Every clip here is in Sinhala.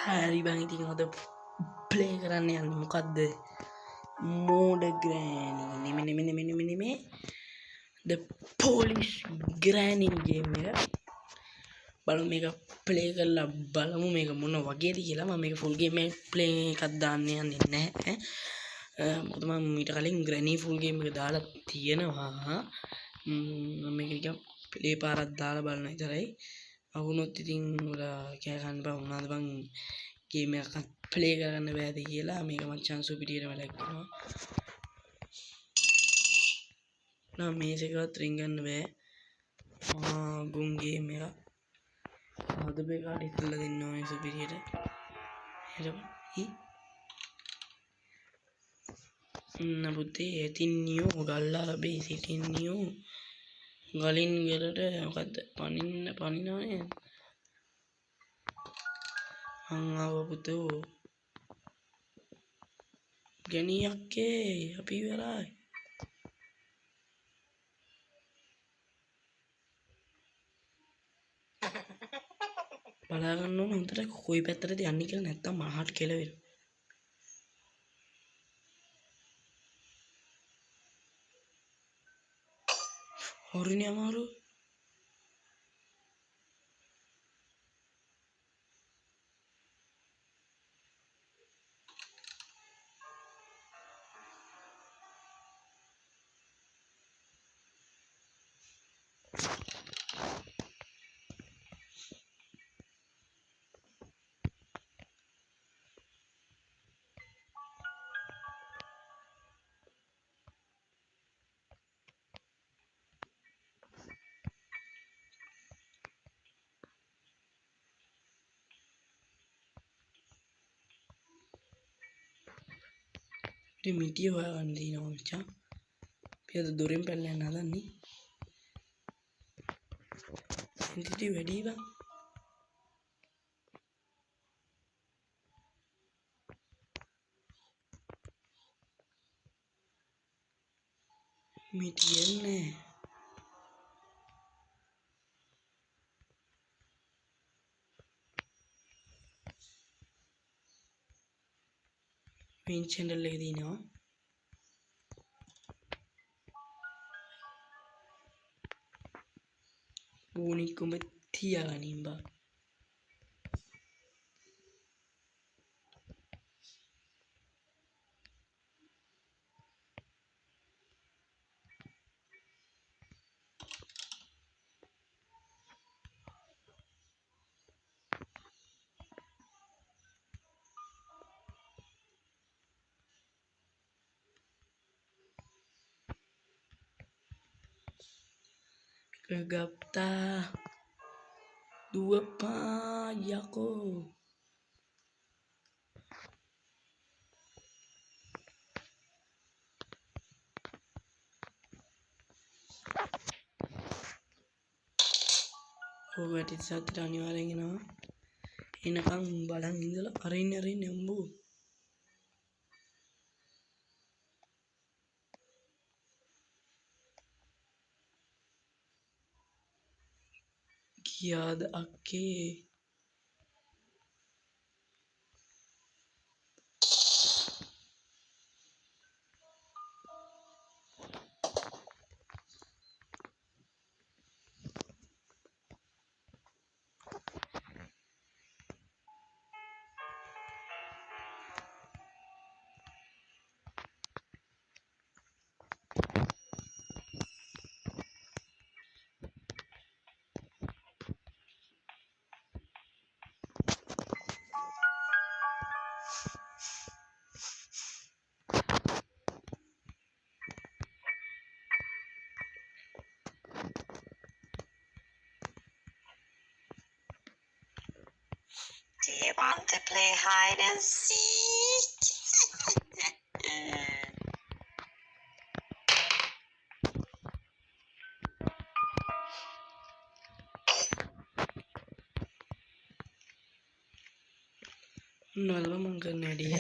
හරි බං ඉතින් අද ප්ලේ කරන්න යන්නේ මොකද්ද? මෝඩ ග්‍රෑනි නෙමෙයි the polish granny game එක බලමු මේක ප්ලේ කරලා බලමු මේක මොන වගේද කියලා. මම මේක full game එක ප්ලේ එකක් දාන්න යන්නේ නැහැ. මොකද මම ඊට කලින් granny full game එක දාලා තියෙනවා. මම මේක නිකන් ප්ලේ පාරක් දාලා බලන විතරයි. අවුනොත් ඉතින් ඔයාලා කෑ ගන්න බෑ මොනවාද බං ගේම් එකක් ප්ලේ කරන්න බෑද කියලා. මේක මචං සුපිරියටම ලැග්ගෙනවා. නම් මේස් එකවත් රින් ගන්න බෑ. ගුම් ගේම් එක. අද බේකාට ඉස්සෙල්ලා දෙන්න ඕනේ සුපිරියට. නබුතේ ඇතින් නියෝ ගල්ලා ලැබේ සිටින් නියෝ ගලින් ගෙලට මොකද්ද පනිනවනේ ආව පුතෝ ගෙනියක්කේ අපි වෙලායි බලා ගන්න ඕන හොඳට කොයි පැත්තටද යන්නේ කියලා නැත්තම් මහාට කෙලවෙනවා. හොරිනේ අමාරු ඉතින් මිටිය හොයාගන්න දිනවා මචං. අපි අද දොරෙන් පැනලා යන්න හදන්නේ. ඉතින් වැඩි බං. මිටියන්නේ මෙයින් channel එකේ දිනවා. ඕනිකම තියාගනින් බා. Gapta dua pa yako ඔබට සතුට අනිවාර්යෙන් එනවා. එනකම් බලන් ඉඳලා අරින්න උඹෝ. කියාද අක්කේ Do you want to play hide and seek? නල්ව මං කරන්න ඇඩිය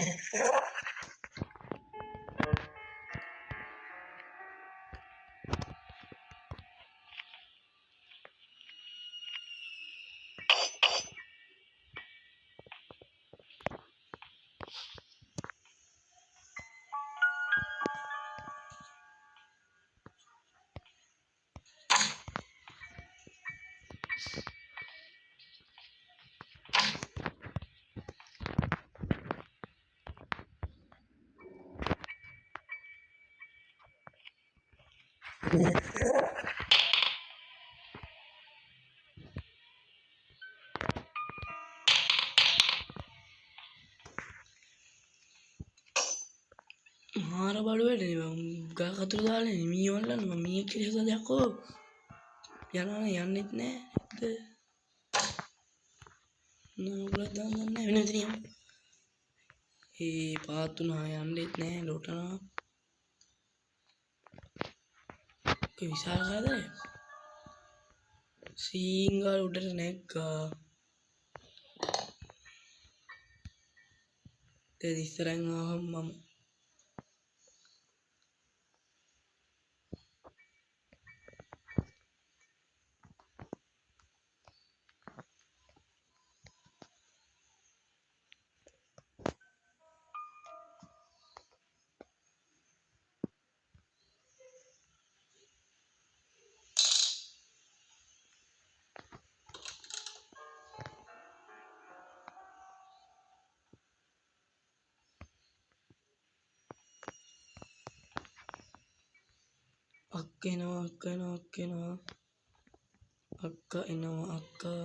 මාර බඩු වැඩනේ මම ගහ කතුරු දාලා මී වල්ලන්න මම මීයක් කියලා හිතලා දැක්කෝ යනවා යන්නෙත් නෑ නෝගලක් දාන්න නෑ වෙන විදිහින් ඒ පාත් තුනා යන්නෙත් නෑ ලොටනවා ඒ විශාල සාදරේ සීංගල් උඩට නැග්ගා ඒ ඉස්සරෙන් ආවම මම අක්ක එනවා අක්කා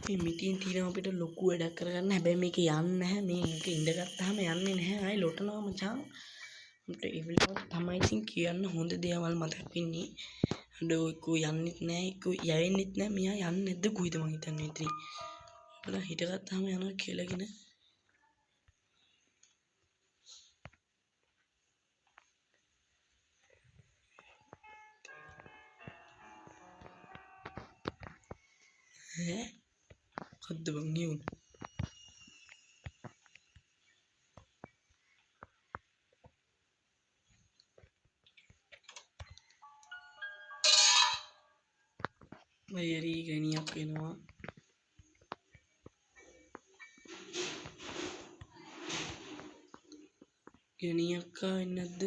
මේ මිටින් තියෙනවා අපිට ලොකු වැඩක් කරගන්න හැබැයි මේක යන්නේ නැහැ මේක ඉඳගත්තාම යන්නේ නැහැ ආයි ලොටනවා මචං අපිට ඒ වෙලාවට තමයි ඉතින් කියන්න හොඳ දේවල් මතක් වෙන්නේ අද ඔයකෝ යන්නෙත් නැහැ එක්කෝ යවෙන්නෙත් නැහැ මෙයා යන්නේ නැද්ද කොයිද මං හිතන්නේ ඉතින් ඔයාලා හිටගත්තාම යනවා කියලාගෙන ඈ මොකද්ද බං නියුන් වයරි ගෙනියක් එනවා ගෙනියක් ආවෙ නැද්ද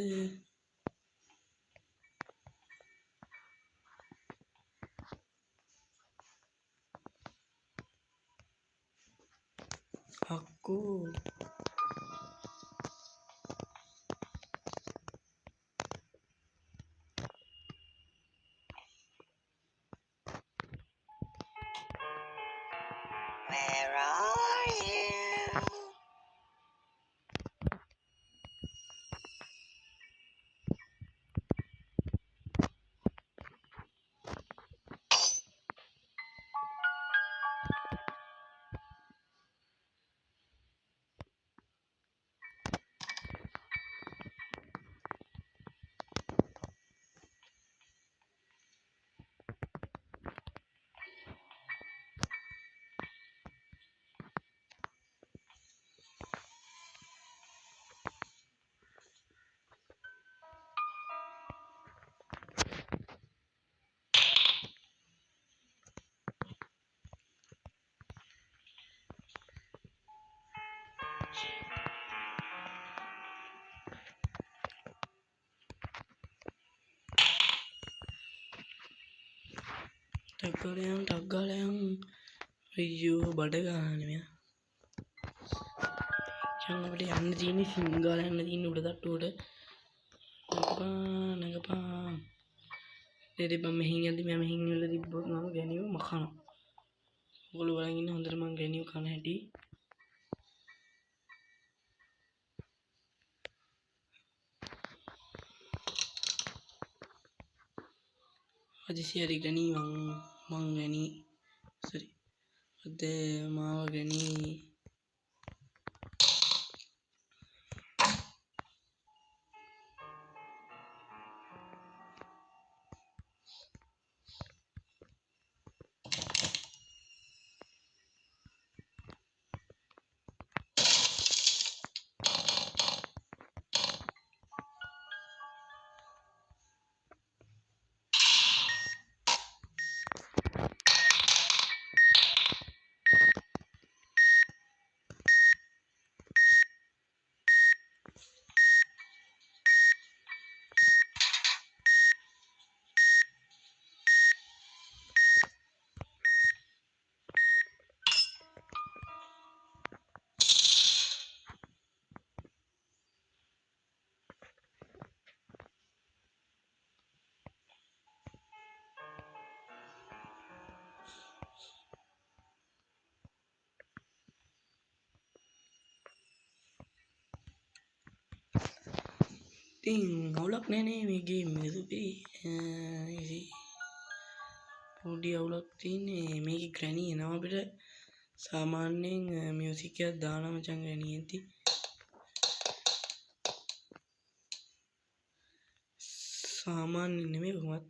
අක්කෝ Where are you? ටග්ගලයන් අයියෝ බඩ ගානේ මෙයා දැන් අපිට යන්න තියෙන්නේ සිංගල යන්න තියෙන උඩ තට්ටුවට නගපා දෙදි බම් මෙහින් යද්දි මම මෙහින් ඉල්ල තිබ්බොත් මම ගැනියෝ මකනවා ඔයගොල්ලෝ බලන් ඉන්න හොඳට මං ග්‍රැනියෝ කන හැටි. හදිසි හරි ග්‍රැනි මං ග්‍රැනි සෝරි අද මාව ග්‍රැනි ඉතින් අවුලක් නෑනේ මේ ගේම් එක සුපිරි ඉසි පොඩි අවුලක් තියෙන්නේ මේකේ ග්‍රැනි එනවා අපිට සාමාන්‍යයෙන් මියුසික් එකක් දානවා මචං ග්‍රැනි ඇති සාමාන්‍ය නෙමෙයි කොහොමත්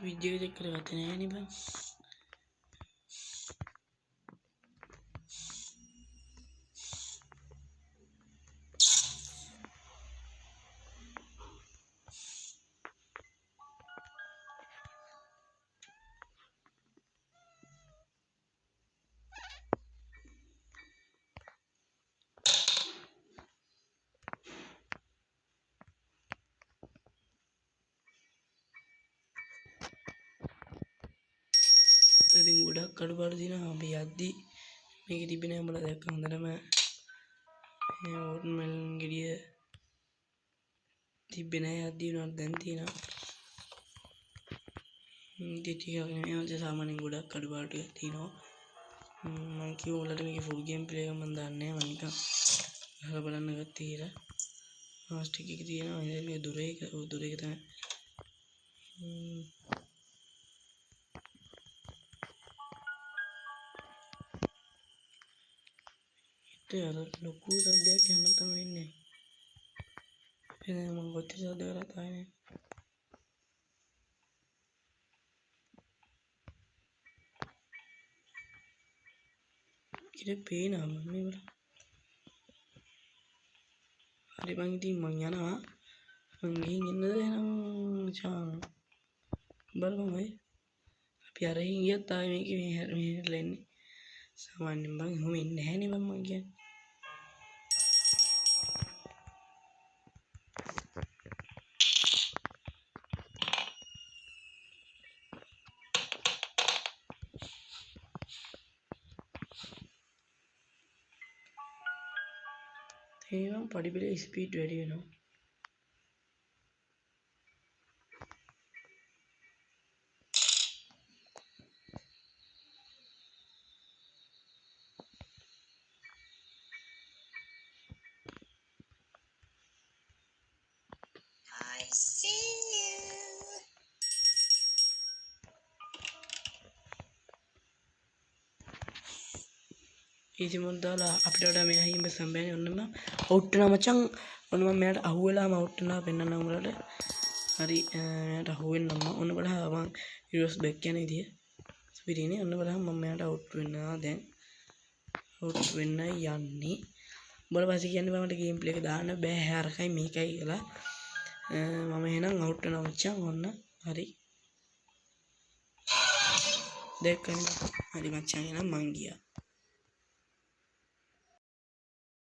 වීඩියෝ එක කරගත්තේ නෑනේ බං ඉතින් ගොඩක් අඩුපාඩු තියෙනවා අපි යද්දි මේකේ තිබෙන උඹලා දැක්ක හොඳටම වෝටර්මෙලන් ගෙඩිය තිබ්බේ නෑ යද්දි උනාට දැන් තියෙනවා ඉතින් ටිකක් නෙමෙයි ඔය සාමාන්‍යයෙන් ගොඩක් අඩුපාඩු ටිකක් තියෙනවා මම කිව්ව උඹලට මේකේ ෆුල් ගේම් ප්ලේ එක මම දන්නේ නෑ මම නිකන් අහලා බලන්න ගත්තා කියලා මාස්ටර් එකේ තියෙනවා ඉතින් මේ දුර එක තමයි අර ලොකු සද්දයක් යන තමයි ඉන්නේ. එහෙනම් මම කොච්චර සද්ද කරත් ආයේ ඉතින් පේනවා මේ වල. හරි මං ඉතින් මං යනවා. මං ගිහින් ඉන්නද එහෙනම් මචං. බලමු වෙයි. අපි අරහින් ගියත් ආයේ මේකේ මෙහෙරලා එන්නේ. සාමාන්‍යයෙන් මං එහෙම ඉන්නේ නැහැ නේ මං කියන්නේ. ඒනම් පඩිපෙළේ ස්පීඩ් වැඩි වෙනවා. I see you. Easy mode දාලා අපිට වඩා මෙයා හිම්බ සම්බෑනේ ඔන්න මම අවුට් වෙනවා මචං ඔන්න මම මෙයාට අහුවෙලාම අවුට් වෙනවා පෙන්නන්න උඹලට හරි මෙයාට අහුවෙන්නම් මම ඔන්න බලන්න මම ඊරෝස් බැක් යන විදිය ස්පීඩිනේ ඔන්න බලන්න මම මෙයාට අවුට් වෙනවා දැන් අවුට් වෙන්න යන්නේ උඹලා පස්සේ කියන්නේ මට ගේම් ප්ලේ එක දාන්න බෑ හරකයි මේකයි කියලා මම එහෙනම් අවුට් වෙනවා මචං ඔන්න හරි දැක්කනේ හරි මචං එහෙනම් මං ගියා